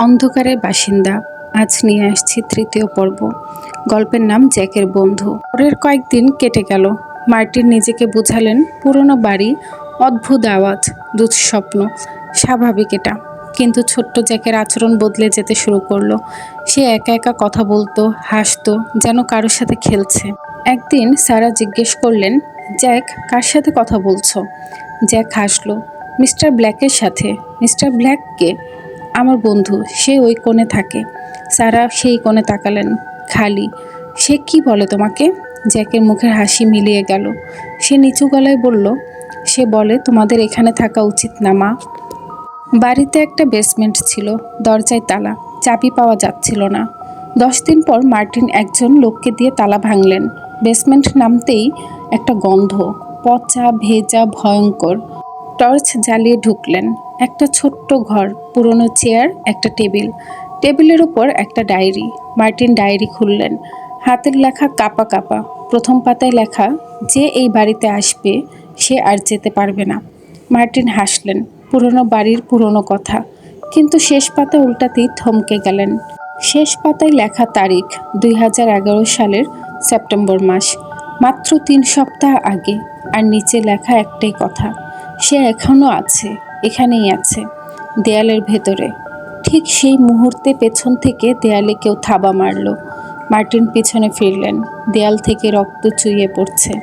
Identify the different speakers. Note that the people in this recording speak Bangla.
Speaker 1: অন্ধকারের বাসিন্দা। আজ নিয়ে আসছি তৃতীয় পর্ব। গল্পের নাম জ্যাকের বন্ধু। পরের কয়েকদিন কেটে গেল। মার্টিন নিজেকে বুঝালেন পুরনো বাড়ি, অদ্ভুত আওয়াজ, দুঃস্বপ্ন, স্বাভাবিক এটা। কিন্তু ছোট্ট জ্যাকের আচরণ বদলে যেতে শুরু করলো। সে একা একা কথা বলতো, হাসতো, যেন কারোর সাথে খেলছে। একদিন সারা জিজ্ঞেস করলেন, জ্যাক, কার সাথে কথা বলছো? জ্যাক হাসলো, মিস্টার ব্ল্যাকের সাথে। মিস্টার ব্ল্যাককে? আমার বন্ধু, সে ওই কোণে থাকে। সারা সেই কোণে তাকালেন, খালি। সে কি বলে তোমাকে? জ্যাকের মুখের হাসি মিলিয়ে গেল। সে নিচু গলায় বলল, সে বলে তোমাদের এখানে থাকা উচিত না, মা। বাড়িতে একটা বেসমেন্ট ছিল, দরজায় তালা, চাবি পাওয়া যাচ্ছিল না। 10 দিন পর মার্টিন একজন লোককে দিয়ে তালা ভাঙলেন। বেসমেন্ট নামতেই একটা গন্ধ, পচা, ভেজা, ভয়ঙ্কর। টর্চ জ্বালিয়ে ঢুকলেন। একটা ছোট্ট ঘর, পুরনো চেয়ার, একটা টেবিল। টেবিলের উপর একটা ডায়েরি। মার্টিন ডায়েরি খুললেন। হাতের লেখা কাপা কাপা। প্রথম পাতায় লেখা, যে এই বাড়িতে আসবে সে আর যেতে পারবে না। মার্টিন হাসলেন। পুরনো বাড়ির পুরনো কথা। কিন্তু শেষ পাতা উল্টাতেই থমকে গেলেন। শেষ পাতায় লেখা তারিখ 2011 সালের সেপ্টেম্বর মাস, মাত্র 3 সপ্তাহ আগে। আর নিচে লেখা একটাই কথা, সে এখনও আছে, এখানেই আছে, দেয়ালের ভেতরে। ঠিক সেই মুহূর্তে পেছন থেকে দেয়ালে কেউ থাবা মারল। মার্টিন পিছনে ফিরলেন। দেয়াল থেকে রক্ত চুইয়ে পড়ছে।